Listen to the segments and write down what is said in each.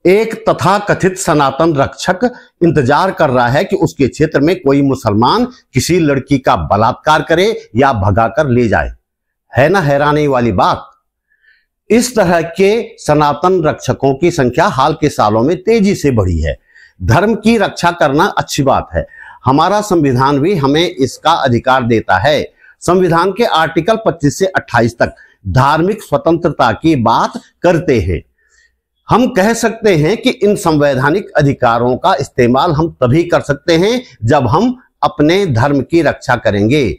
एक तथाकथित सनातन रक्षक इंतजार कर रहा है कि उसके क्षेत्र में कोई मुसलमान किसी लड़की का बलात्कार करे या भगाकर ले जाए। है ना हैरानी वाली बात। इस तरह के सनातन रक्षकों की संख्या हाल के सालों में तेजी से बढ़ी है। धर्म की रक्षा करना अच्छी बात है, हमारा संविधान भी हमें इसका अधिकार देता है। संविधान के आर्टिकल 25 से 28 तक धार्मिक स्वतंत्रता की बात करते हैं। हम कह सकते हैं कि इन संवैधानिक अधिकारों का इस्तेमाल हम तभी कर सकते हैं जब हम अपने धर्म की रक्षा करेंगे।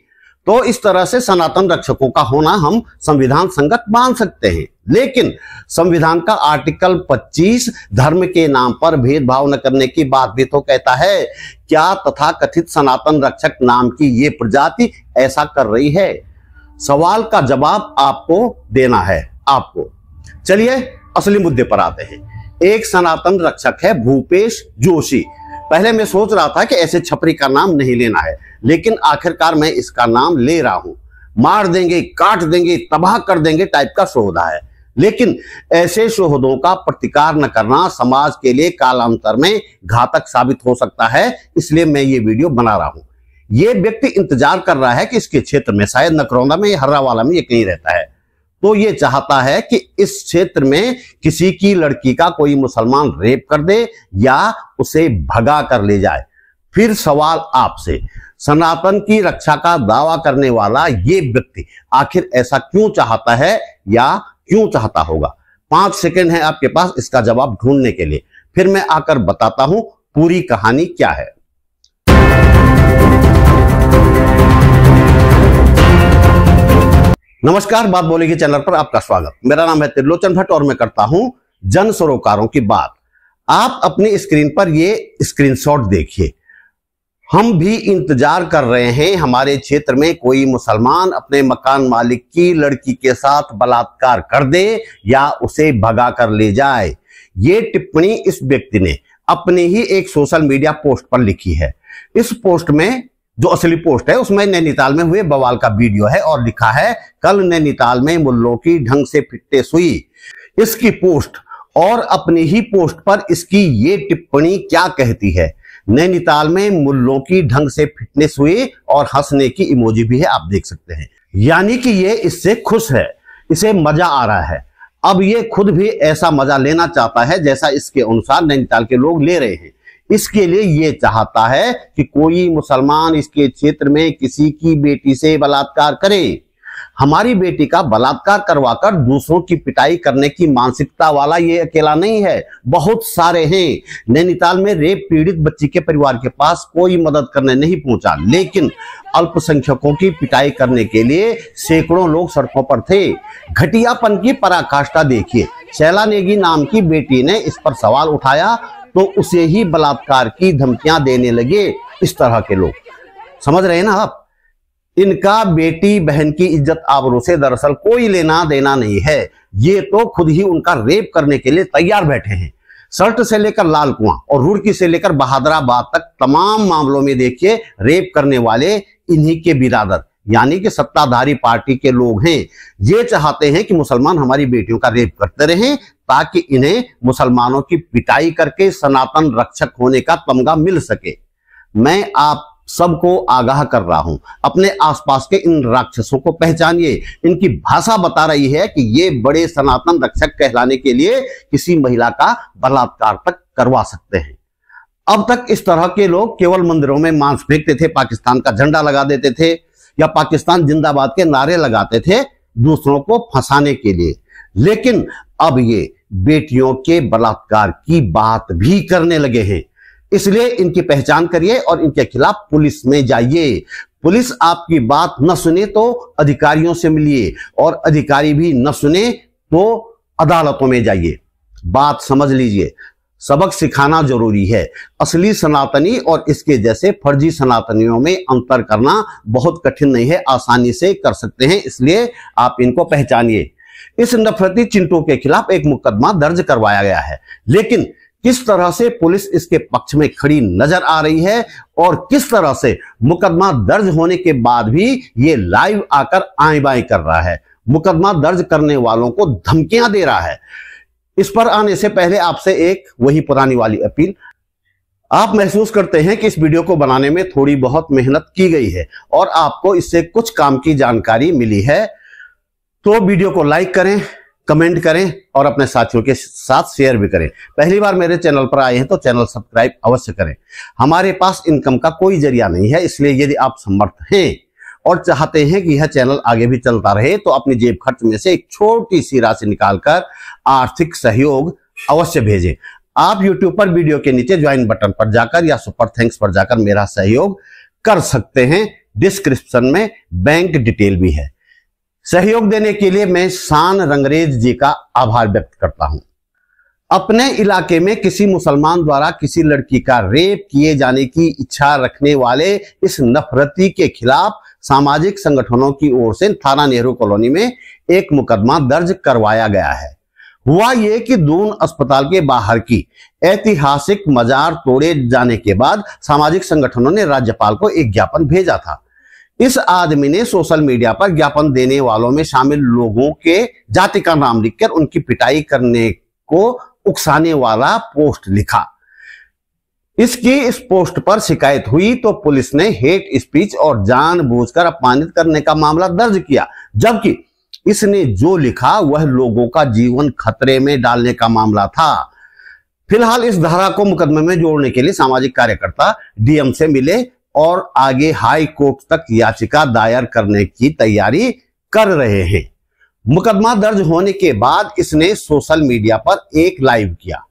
तो इस तरह से सनातन रक्षकों का होना हम संविधान संगत मान सकते हैं। लेकिन संविधान का आर्टिकल 25 धर्म के नाम पर भेदभाव न करने की बात भी तो कहता है। क्या तथाकथित सनातन रक्षक नाम की ये प्रजाति ऐसा कर रही है? सवाल का जवाब आपको देना है। आपको चलिए असली मुद्दे पर आते हैं। एक सनातन रक्षक है भूपेश जोशी। पहले मैं सोच रहा था कि ऐसे छपरी का नाम नहीं लेना है, लेकिन आखिरकार मैं इसका नाम ले रहा हूं। मार देंगे, काट देंगे, तबाह कर देंगे टाइप का शोधा है। लेकिन ऐसे शोधों का प्रतिकार न करना समाज के लिए कालांतर में घातक साबित हो सकता है, इसलिए मैं ये वीडियो बना रहा हूं। ये व्यक्ति इंतजार कर रहा है कि इसके क्षेत्र में, शायद नकरौंदा में या हर्रावाला में, ये कहीं रहता है, तो ये चाहता है कि इस क्षेत्र में किसी की लड़की का कोई मुसलमान रेप कर दे या उसे भगा कर ले जाए। फिर सवाल आपसे, सनातन की रक्षा का दावा करने वाला ये व्यक्ति आखिर ऐसा क्यों चाहता है या क्यों चाहता होगा? 5 सेकंड है आपके पास इसका जवाब ढूंढने के लिए, फिर मैं आकर बताता हूं पूरी कहानी क्या है। नमस्कार, बात बोलेगी चैनल पर आपका स्वागत। मेरा नाम है त्रिलोचन भट्ट और मैं करता हूं जन सरोकारों की बात। आप अपनी स्क्रीन पर ये स्क्रीनशॉट देखिए। हम भी इंतजार कर रहे हैं हमारे क्षेत्र में कोई मुसलमान अपने मकान मालिक की लड़की के साथ बलात्कार कर दे या उसे भगा कर ले जाए। ये टिप्पणी इस व्यक्ति ने अपनी ही एक सोशल मीडिया पोस्ट पर लिखी है। इस पोस्ट में, जो असली पोस्ट है, उसमें नैनीताल में हुए बवाल का वीडियो है और लिखा है, कल नैनीताल में मुल्लों की ढंग से फिटनेस हुई। इसकी पोस्ट और अपनी ही पोस्ट पर इसकी ये टिप्पणी क्या कहती है? नैनीताल में मुल्लों की ढंग से फिटनेस हुई और हंसने की इमोजी भी है, आप देख सकते हैं। यानी कि ये इससे खुश है, इसे मजा आ रहा है। अब ये खुद भी ऐसा मजा लेना चाहता है जैसा इसके अनुसार नैनीताल के लोग ले रहे हैं। इसके लिए ये चाहता है कि कोई मुसलमान इसके क्षेत्र में किसी की बेटी से बलात्कार करे। हमारी बेटी का बलात्कार करवाकर दूसरों की पिटाई करने की मानसिकता वाला ये अकेला नहीं है, बहुत सारे हैं। नैनीताल में रेप पीड़ित बच्ची के परिवार के पास कोई मदद करने नहीं पहुंचा, लेकिन अल्पसंख्यकों की पिटाई करने के लिए सैकड़ों लोग सड़कों पर थे। घटियापन की पराकाष्ठा देखिए। शैला नेगी नाम की बेटी ने इस पर सवाल उठाया तो उसे ही बलात्कार की धमकियां देने लगे इस तरह के लोग। समझ रहे हैं ना आप? इनका बेटी बहन की इज्जत आबरू से दरअसल कोई लेना देना नहीं है। ये तो खुद ही उनका रेप करने के लिए तैयार बैठे हैं। सल्ट से लेकर लाल कुआं और रुड़की से लेकर बहादुराबाद तक तमाम मामलों में देखिए रेप करने वाले इन्हीं के बिरादर यानी कि सत्ताधारी पार्टी के लोग हैं। ये चाहते हैं कि मुसलमान हमारी बेटियों का रेप करते रहें ताकि इन्हें मुसलमानों की पिटाई करके सनातन रक्षक होने का तमगा मिल सके। मैं आप सबको आगाह कर रहा हूं, अपने आसपास के इन राक्षसों को पहचानिए। इनकी भाषा बता रही है कि ये बड़े सनातन रक्षक कहलाने के लिए किसी महिला का बलात्कार तक करवा सकते हैं। अब तक इस तरह के लोग केवल मंदिरों में मांस फेंकते थे, पाकिस्तान का झंडा लगा देते थे या पाकिस्तान जिंदाबाद के नारे लगाते थे दूसरों को फंसाने के लिए। लेकिन अब ये बेटियों के बलात्कार की बात भी करने लगे हैं। इसलिए इनकी पहचान करिए और इनके खिलाफ पुलिस में जाइए। पुलिस आपकी बात न सुने तो अधिकारियों से मिलिए और अधिकारी भी न सुने तो अदालतों में जाइए। बात समझ लीजिए, सबक सिखाना जरूरी है। असली सनातनी और इसके जैसे फर्जी सनातनियों में अंतर करना बहुत कठिन नहीं है, आसानी से कर सकते हैं। इसलिए आप इनको पहचानिए। इस नफरती चिंटू के खिलाफ एक मुकदमा दर्ज करवाया गया है, लेकिन किस तरह से पुलिस इसके पक्ष में खड़ी नजर आ रही है और किस तरह से मुकदमा दर्ज होने के बाद भी ये लाइव आकर आए बाएं कर रहा है, मुकदमा दर्ज करने वालों को धमकियां दे रहा है। इस पर आने से पहले आपसे एक वही पुरानी वाली अपील, आप महसूस करते हैं कि इस वीडियो को बनाने में थोड़ी बहुत मेहनत की गई है और आपको इससे कुछ काम की जानकारी मिली है, तो वीडियो को लाइक करें, कमेंट करें और अपने साथियों के साथ शेयर भी करें। पहली बार मेरे चैनल पर आए हैं तो चैनल सब्सक्राइब अवश्य करें। हमारे पास इनकम का कोई जरिया नहीं है, इसलिए यदि आप समर्थ हैं और चाहते हैं कि यह चैनल आगे भी चलता रहे तो अपनी जेब खर्च में से एक छोटी सी राशि निकालकर आर्थिक सहयोग अवश्य भेजें। आप YouTube पर वीडियो के नीचे ज्वाइन बटन पर जाकर या सुपर थैंक्स पर जाकर मेरा सहयोग कर सकते हैं। डिस्क्रिप्शन में बैंक डिटेल भी है। सहयोग देने के लिए मैं शान रंगरेज जी का आभार व्यक्त करता हूं। अपने इलाके में किसी मुसलमान द्वारा किसी लड़की का रेप किए जाने की इच्छा रखने वाले इस नफरती के खिलाफ सामाजिक संगठनों की ओर से थाना नेहरू कॉलोनी में एक मुकदमा दर्ज करवाया गया है। हुआ ये कि दून अस्पताल के बाहर की ऐतिहासिक मजार तोड़े जाने के बाद सामाजिक संगठनों ने राज्यपाल को एक ज्ञापन भेजा था। इस आदमी ने सोशल मीडिया पर ज्ञापन देने वालों में शामिल लोगों के जाति का नाम लिखकर उनकी पिटाई करने को उकसाने वाला पोस्ट लिखा। इसकी इस पोस्ट पर शिकायत हुई तो पुलिस ने हेट स्पीच और जानबूझकर अपमानित करने का मामला दर्ज किया, जबकि इसने जो लिखा वह लोगों का जीवन खतरे में डालने का मामला था। फिलहाल इस धारा को मुकदमे में जोड़ने के लिए सामाजिक कार्यकर्ता डीएम से मिले और आगे हाई कोर्ट तक याचिका दायर करने की तैयारी कर रहे हैं। मुकदमा दर्ज होने के बाद इसने सोशल मीडिया पर एक लाइव किया।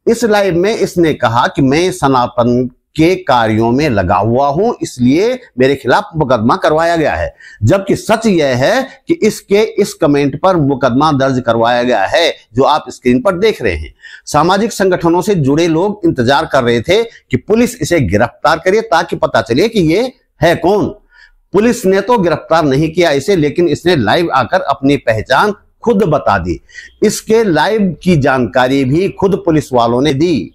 इस लाइव में इसने कहा कि मैं सनातन के कार्यों में लगा हुआ हूं, इसलिए मेरे खिलाफ मुकदमा करवाया गया है, जबकि सच यह है कि इसके इस कमेंट पर मुकदमा दर्ज करवाया गया है जो आप स्क्रीन पर देख रहे हैं। सामाजिक संगठनों से जुड़े लोग इंतजार कर रहे थे कि पुलिस इसे गिरफ्तार करे ताकि पता चले कि ये है कौन। पुलिस ने तो गिरफ्तार नहीं किया इसे, लेकिन इसने लाइव आकर अपनी पहचान खुद बता दी। इसके लाइव की जानकारी भी खुद पुलिस वालों ने दी।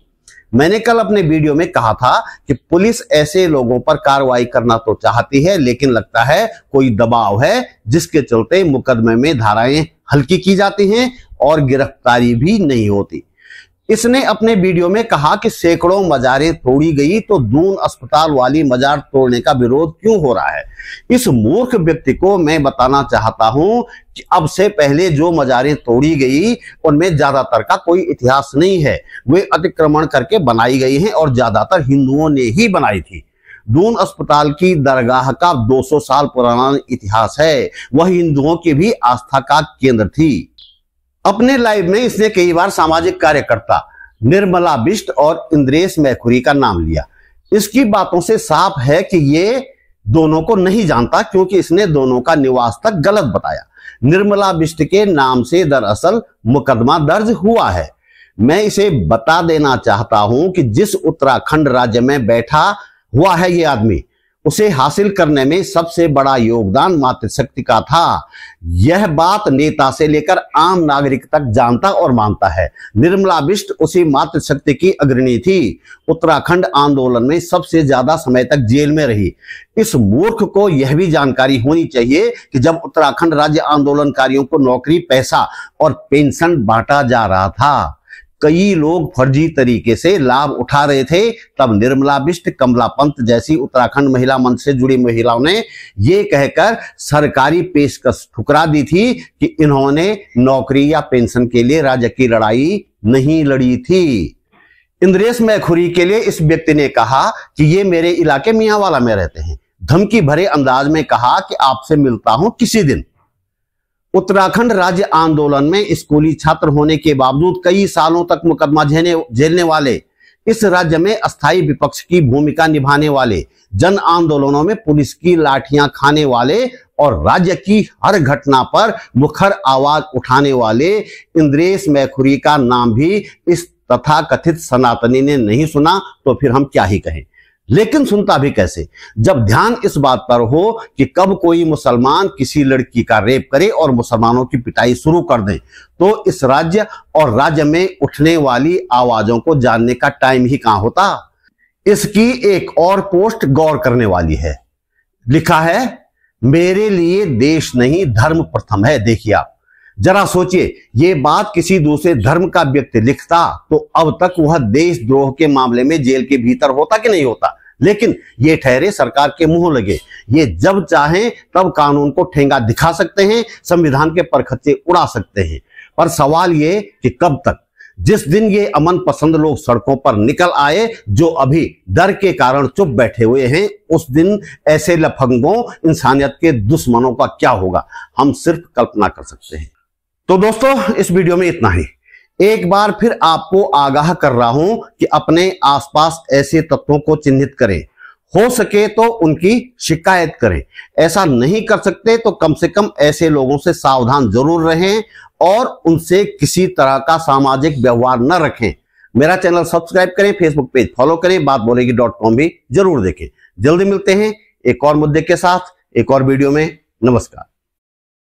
मैंने कल अपने वीडियो में कहा था कि पुलिस ऐसे लोगों पर कार्रवाई करना तो चाहती है, लेकिन लगता है कोई दबाव है जिसके चलते मुकदमे में धाराएं हल्की की जाती हैं और गिरफ्तारी भी नहीं होती। इसने अपने वीडियो में कहा कि सैकड़ों मजारें तोड़ी गई तो दून अस्पताल वाली मजार तोड़ने का विरोध क्यों हो रहा है। इस मूर्ख व्यक्ति को मैं बताना चाहता हूं कि अब से पहले जो मजारें तोड़ी गई उनमें ज्यादातर का कोई इतिहास नहीं है, वे अतिक्रमण करके बनाई गई हैं और ज्यादातर हिंदुओं ने ही बनाई थी। दून अस्पताल की दरगाह का 200 साल पुराना इतिहास है, वह हिंदुओं की भी आस्था का केंद्र थी। अपने लाइव में इसने कई बार सामाजिक कार्यकर्ता निर्मला बिष्ट और इंद्रेश मैखुरी का नाम लिया। इसकी बातों से साफ है कि ये दोनों को नहीं जानता, क्योंकि इसने दोनों का निवास तक गलत बताया। निर्मला बिष्ट के नाम से दरअसल मुकदमा दर्ज हुआ है। मैं इसे बता देना चाहता हूं कि जिस उत्तराखंड राज्य में बैठा हुआ है ये आदमी, उसे हासिल करने में सबसे बड़ा योगदान मातृशक्ति का था। यह बात नेता से लेकर आम नागरिक तक जानता और मानता है। निर्मला बिष्ट उसी मातृशक्ति की अग्रणी थी। उत्तराखंड आंदोलन में सबसे ज्यादा समय तक जेल में रही। इस मूर्ख को यह भी जानकारी होनी चाहिए कि जब उत्तराखंड राज्य आंदोलनकारियों को नौकरी, पैसा और पेंशन बांटा जा रहा था, कई लोग फर्जी तरीके से लाभ उठा रहे थे, तब निर्मला बिष्ट, कमला पंत जैसी उत्तराखंड महिला मंच से जुड़ी महिलाओं ने ये कहकर सरकारी पेशकश ठुकरा दी थी कि इन्होंने नौकरी या पेंशन के लिए राज्य की लड़ाई नहीं लड़ी थी। इंद्रेश मैखुरी के लिए इस व्यक्ति ने कहा कि ये मेरे इलाके मियांवाला में रहते हैं। धमकी भरे अंदाज में कहा कि आपसे मिलता हूं किसी दिन। उत्तराखंड राज्य आंदोलन में स्कूली छात्र होने के बावजूद कई सालों तक मुकदमा झेलने वाले, इस राज्य में अस्थायी विपक्ष की भूमिका निभाने वाले, जन आंदोलनों में पुलिस की लाठियां खाने वाले और राज्य की हर घटना पर मुखर आवाज उठाने वाले इंद्रेश मैखुरी का नाम भी इस तथाकथित सनातनी ने नहीं सुना तो फिर हम क्या ही कहें। लेकिन सुनता भी कैसे, जब ध्यान इस बात पर हो कि कब कोई मुसलमान किसी लड़की का रेप करे और मुसलमानों की पिटाई शुरू कर दें, तो इस राज्य और राज्य में उठने वाली आवाजों को जानने का टाइम ही कहां होता। इसकी एक और पोस्ट गौर करने वाली है। लिखा है, मेरे लिए देश नहीं धर्म प्रथम है। देखिए आप, जरा सोचिए, ये बात किसी दूसरे धर्म का व्यक्ति लिखता तो अब तक वह देशद्रोह के मामले में जेल के भीतर होता कि नहीं होता। लेकिन ये ठहरे सरकार के मुंह लगे, ये जब चाहें तब कानून को ठेंगा दिखा सकते हैं, संविधान के परखच्चे उड़ा सकते हैं। पर सवाल ये कि कब तक? जिस दिन ये अमन पसंद लोग सड़कों पर निकल आए, जो अभी डर के कारण चुप बैठे हुए हैं, उस दिन ऐसे लफंगों, इंसानियत के दुश्मनों का क्या होगा, हम सिर्फ कल्पना कर सकते हैं। तो दोस्तों, इस वीडियो में इतना ही। एक बार फिर आपको आगाह कर रहा हूं कि अपने आसपास ऐसे तत्वों को चिन्हित करें, हो सके तो उनकी शिकायत करें। ऐसा नहीं कर सकते तो कम से कम ऐसे लोगों से सावधान जरूर रहें और उनसे किसी तरह का सामाजिक व्यवहार न रखें। मेरा चैनल सब्सक्राइब करें, फेसबुक पेज फॉलो करें, बात बोलेगी .com भी जरूर देखें। जल्दी मिलते हैं एक और मुद्दे के साथ, एक और वीडियो में। नमस्कार।